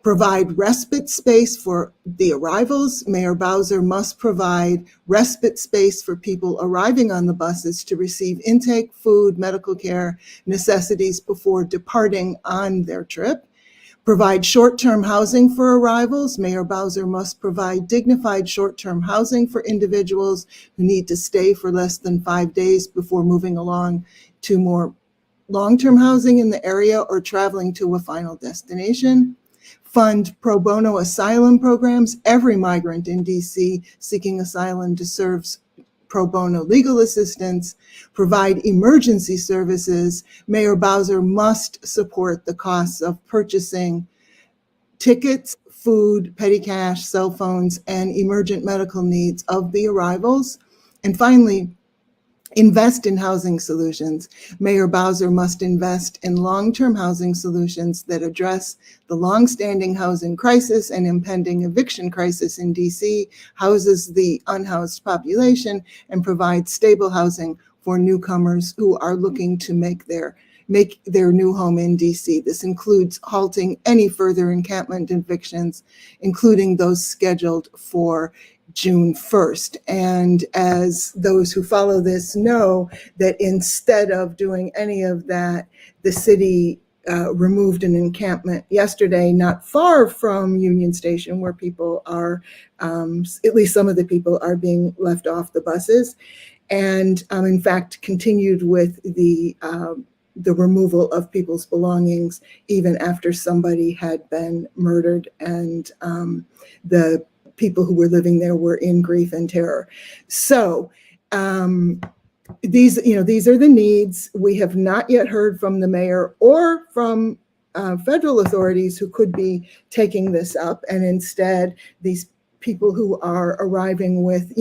Provide respite space for the arrivals. Mayor Bowser must provide respite space for people arriving on the buses to receive intake, food, medical care, necessities before departing on their trip. Provide short-term housing for arrivals. Mayor Bowser must provide dignified short-term housing for individuals who need to stay for less than 5 days before moving along to more long-term housing in the area or traveling to a final destination. Fund pro bono asylum programs. Every migrant in DC seeking asylum deserves pro bono legal assistance. Provide emergency services. Mayor Bowser must support the costs of purchasing tickets, food, petty cash, cell phones, and emergent medical needs of the arrivals. And finally, invest in housing solutions. Mayor Bowser must invest in long-term housing solutions that address the long-standing housing crisis and impending eviction crisis in DC, houses the unhoused population, and provide stable housing for newcomers who are looking to make their make their new home in DC. This includes halting any further encampment evictions, including those scheduled for June 1st. And as those who follow this know, that instead of doing any of that, the city removed an encampment yesterday, not far from Union Station, where people are, at least some of the people are being left off the buses, and in fact continued with the removal of people's belongings even after somebody had been murdered, and the people who were living there were in grief and terror. So these are the needs. We have not yet heard from the mayor or from federal authorities who could be taking this up, and instead these people who are arriving with,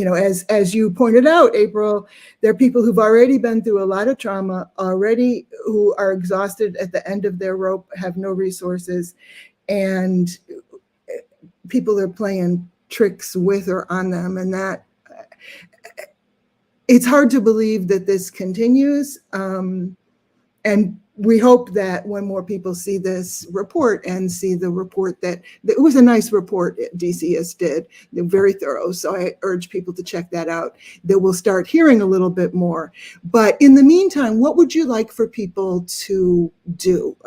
as you pointed out, April, there are people who've already been through a lot of trauma already, who are exhausted at the end of their rope, have no resources, and people are playing tricks with or on them, and that it's hard to believe that this continues. And we hope that when more people see this report and see the report that it was a nice report DCS did, they're very thorough. So I urge people to check that out, that we'll start hearing a little bit more. But in the meantime, what would you like for people to do?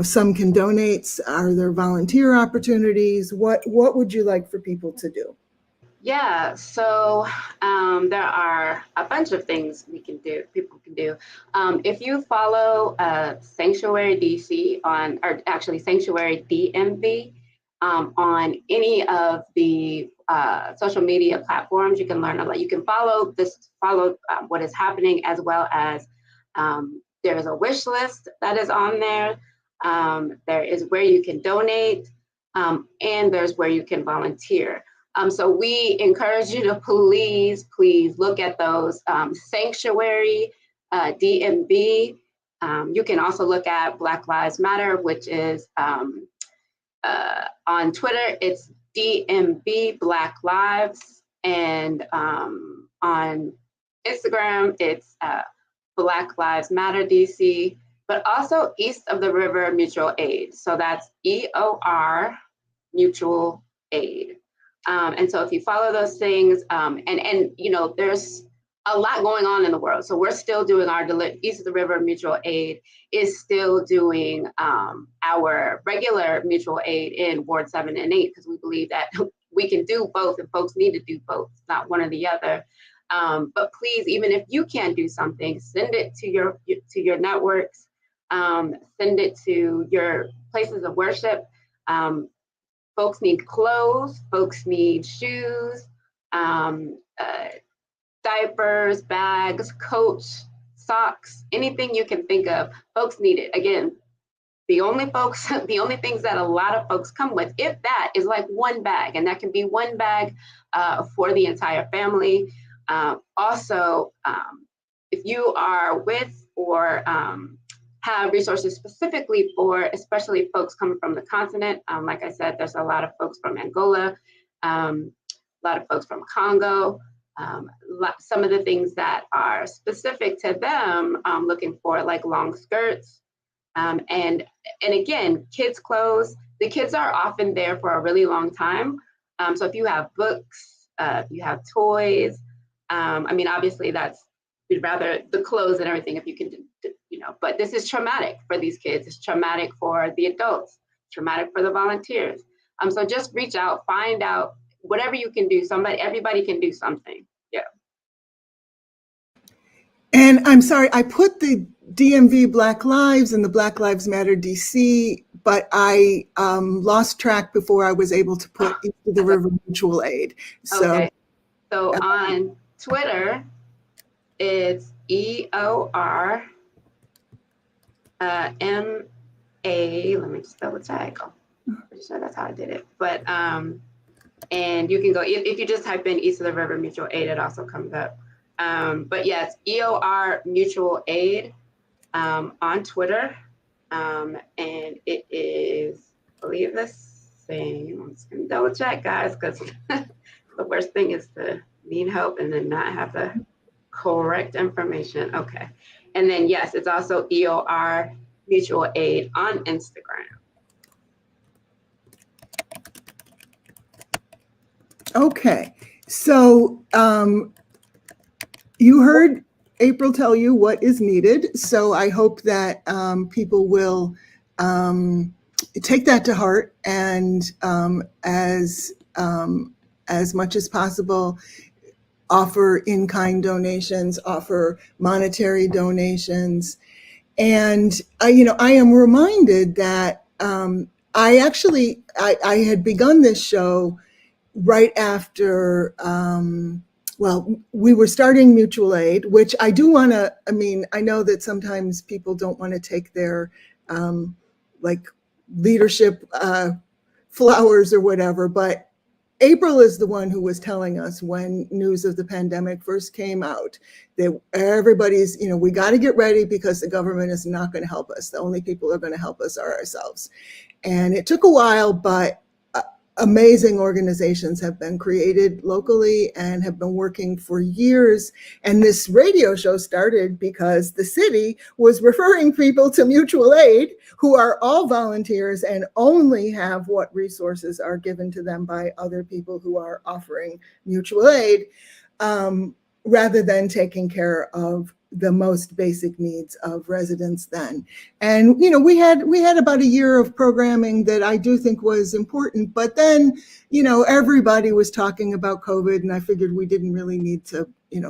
Some can donate. Are there volunteer opportunities? What would you like for people to do? Yeah, so there are a bunch of things people can do. If you follow Sanctuary DC or actually Sanctuary DMV on any of the social media platforms, you can learn a lot. You can follow what is happening, as well as there is a wish list that is on there. There is where you can donate, and there's where you can volunteer. So we encourage you to please look at those. Sanctuary DMV. You can also look at Black Lives Matter, which is on Twitter, it's DMV Black Lives, and on Instagram, it's Black Lives Matter DC, but also East of the River Mutual Aid. So that's EOR Mutual Aid. And so if you follow those things, and there's a lot going on in the world. So we're still doing our East of the River Mutual Aid is still doing our regular mutual aid in Ward 7 and 8, because we believe that we can do both, and folks need to do both, not one or the other. But please, even if you can't do something, send it to your networks, send it to your places of worship. Folks need clothes, folks need shoes, diapers, bags, coats, socks, anything you can think of. Folks need it. Again, the only things that a lot of folks come with, if that, is like one bag, and that can be one bag for the entire family. Also, if you are with or have resources specifically for, especially folks coming from the continent. Like I said, there's a lot of folks from Angola, a lot of folks from Congo, some of the things that are specific to them, looking for like long skirts, and again, kids' clothes. The kids are often there for a really long time. So if you have books, if you have toys, obviously we'd rather the clothes and everything if you can, but this is traumatic for these kids. It's traumatic for the adults, traumatic for the volunteers. So just reach out, find out whatever you can do. Everybody can do something. Yeah. And I'm sorry, I put the DMV Black Lives and the Black Lives Matter DC, but I lost track before I was able to put East of the River Mutual Aid. Okay. So on Twitter, it's EOR MA. Let me just double check. I'm pretty sure that's how I did it. But and you can go if you just type in East of the River Mutual Aid, it also comes up. But yes, EOR Mutual Aid on Twitter, and it is, I believe, the same. I'm just gonna double check, guys, because the worst thing is to need help and then not have the Correct information. Okay. And then, yes, it's also EOR Mutual Aid on Instagram. Okay, so you heard April tell you what is needed. So I hope that people will take that to heart and as much as possible, offer in-kind donations, offer monetary donations. And I am reminded that I had begun this show right after, we were starting mutual aid, which I do want to, I know that sometimes people don't want to take their leadership flowers or whatever, but April is the one who was telling us when news of the pandemic first came out that everybody's, we got to get ready because the government is not going to help us. The only people who are going to help us are ourselves. And it took a while, but amazing organizations have been created locally and have been working for years. And this radio show started because the city was referring people to mutual aid who are all volunteers and only have what resources are given to them by other people who are offering mutual aid, rather than taking care of the most basic needs of residents then. And, we had about a year of programming that I do think was important, but then, everybody was talking about COVID and I figured we didn't really need to,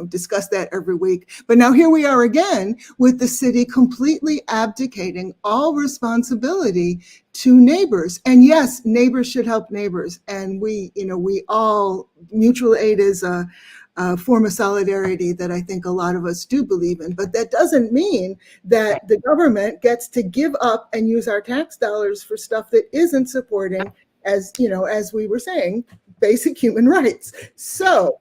discuss that every week. But now here we are again with the city completely abdicating all responsibility to neighbors. And yes, neighbors should help neighbors. And we all, mutual aid is a form of solidarity that I think a lot of us do believe in, but that doesn't mean that the government gets to give up and use our tax dollars for stuff that isn't supporting, as we were saying, basic human rights. So,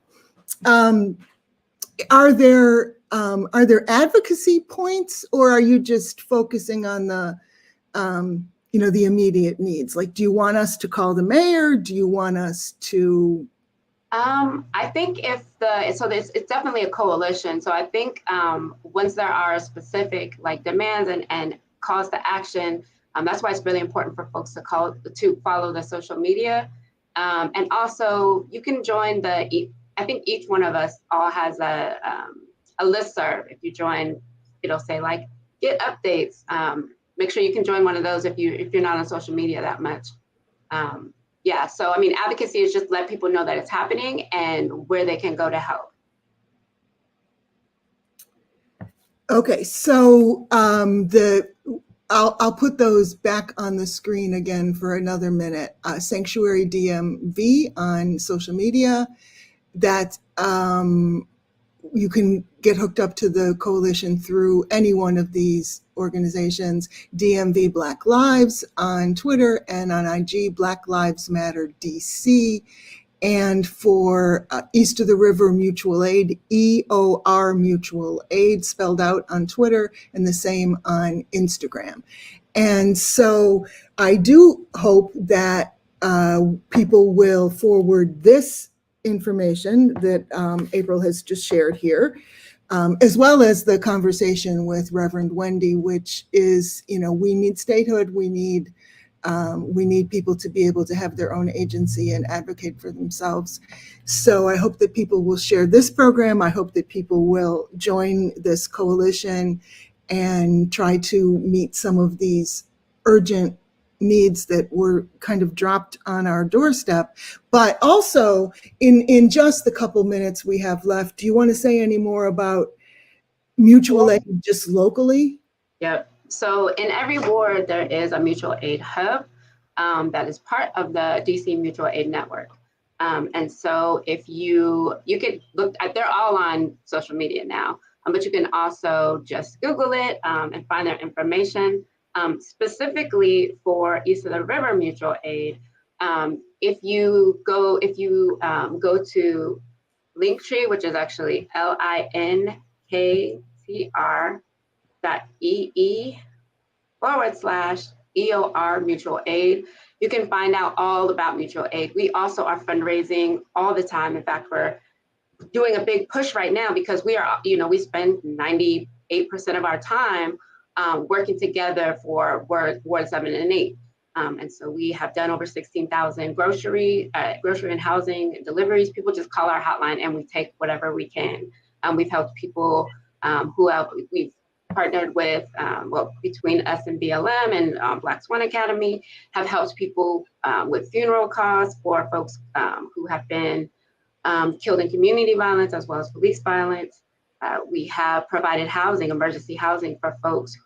are there advocacy points, or are you just focusing on the the immediate needs? Like, do you want us to call the mayor? Do you want us to? I think it's definitely a coalition. So I think once there are specific demands and calls to action, that's why it's really important for folks to follow the social media. And also you can join I think each one of us all has a listserv. If you join, it'll say get updates. Make sure you can join one of those if you're not on social media that much. Yeah, so advocacy is just let people know that it's happening and where they can go to help. Okay, so I'll put those back on the screen again for another minute. Sanctuary DMV on social media. That you can get hooked up to the coalition through any one of these organizations. DMV Black Lives on Twitter, and on IG, Black Lives Matter DC. And for East of the River Mutual Aid, EOR Mutual Aid, spelled out on Twitter, and the same on Instagram. And so I do hope that people will forward this information that April has just shared here, as well as the conversation with Reverend Wendy, which is, we need statehood, we need people to be able to have their own agency and advocate for themselves. So I hope that people will share this program. I hope that people will join this coalition and try to meet some of these urgent needs that were kind of dropped on our doorstep. But also, in just the couple minutes we have left, do you want to say any more about mutual aid just locally? Yep. So in every ward, there is a mutual aid hub that is part of the DC Mutual Aid Network. And so if you could look at, they're all on social media now, but you can also just Google it and find their information. Specifically for East of the River Mutual Aid, if you go to Linktree, which is actually linktr.ee/EOR Mutual Aid, you can find out all about mutual aid. We also are fundraising all the time. In fact, we're doing a big push right now because we are, we spend 98% of our time working together for Ward 7 and 8. And so we have done over 16,000 grocery and housing deliveries. People just call our hotline and we take whatever we can. We've helped people we've partnered with, between us and BLM and Black Swan Academy, have helped people with funeral costs for folks who have been killed in community violence as well as police violence. We have provided housing, emergency housing for folks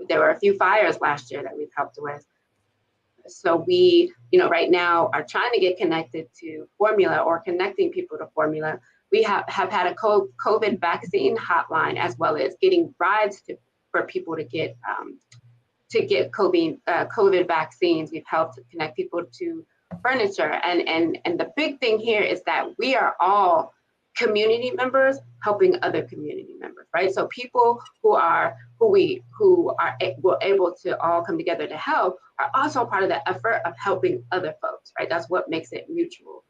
there were a few fires last year that we've helped with. So we, right now are trying to get connected to Formula or connecting people to Formula. We have had a COVID vaccine hotline as well as getting rides for people to get COVID vaccines. We've helped connect people to furniture. And the big thing here is that we are all community members helping other community members, right? So people who are able to all come together to help are also part of the effort of helping other folks, right? That's what makes it mutual.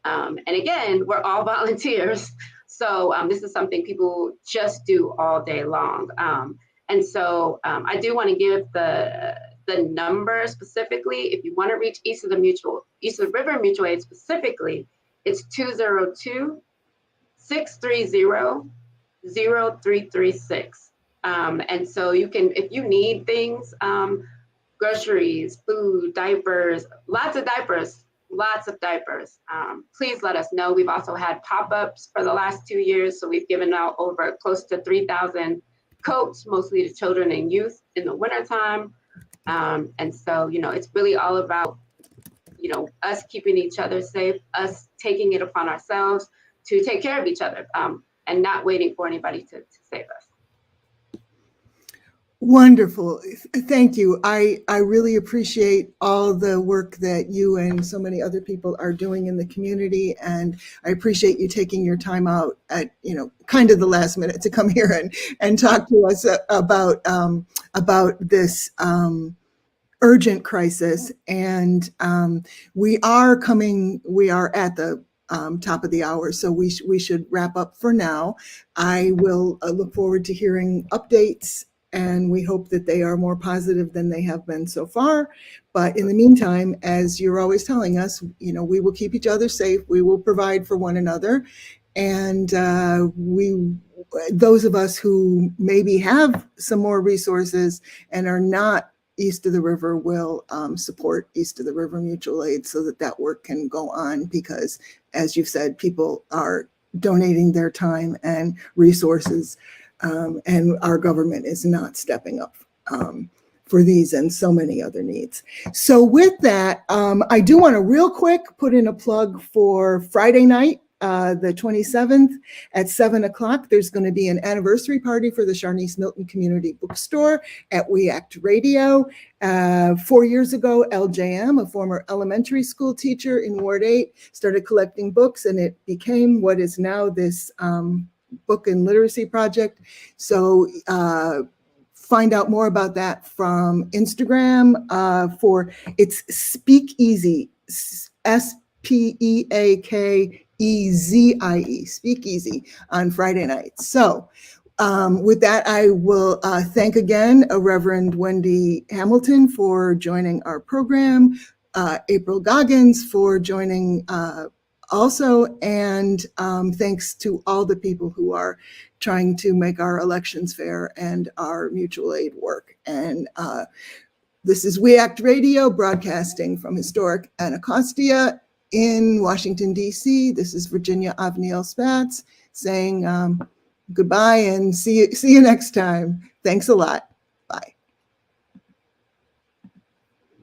And again, we're all volunteers. So this is something people just do all day long. And so I do want to give the number specifically. If you want to reach East of the River Mutual Aid specifically, it's 202-630-0336. And so you can, if you need things, groceries, food, diapers, lots of diapers, please let us know. We've also had pop-ups for the last 2 years. So we've given out over close to 3,000 coats, mostly to children and youth in the wintertime. And so, it's really all about, us keeping each other safe, us taking it upon ourselves to take care of each other and not waiting for anybody to save us. Wonderful. Thank you. I really appreciate all the work that you and so many other people are doing in the community. And I appreciate you taking your time out at, kind of the last minute to come here and talk to us about this urgent crisis. And we are at the top of the hour, so we should wrap up for now. I will look forward to hearing updates, and we hope that they are more positive than they have been so far. But in the meantime, as you're always telling us, we will keep each other safe. We will provide for one another. And those of us who maybe have some more resources and are not east of the river will support East of the River Mutual Aid so that work can go on, because as you've said, people are donating their time and resources, and our government is not stepping up for these and so many other needs. So with that, I do want to real quick put in a plug for Friday night, the 27th at 7 o'clock. There's going to be an anniversary party for the Charnice Milton Community Bookstore at We Act Radio. 4 years ago, LJM, a former elementary school teacher in Ward 8, started collecting books, and it became what is now this book and literacy project. So find out more about that from Instagram. It's Speakeasy, SPEAKEZIE, Speakeasy, on Friday nights. So with that, I will thank again Reverend Wendy Hamilton for joining our program, April Goggans for joining also, and thanks to all the people who are trying to make our elections fair and our mutual aid work. And this is We Act Radio, broadcasting from historic Anacostia in Washington, D.C. This is Virginia Avniel Spatz saying goodbye and see you next time. Thanks a lot.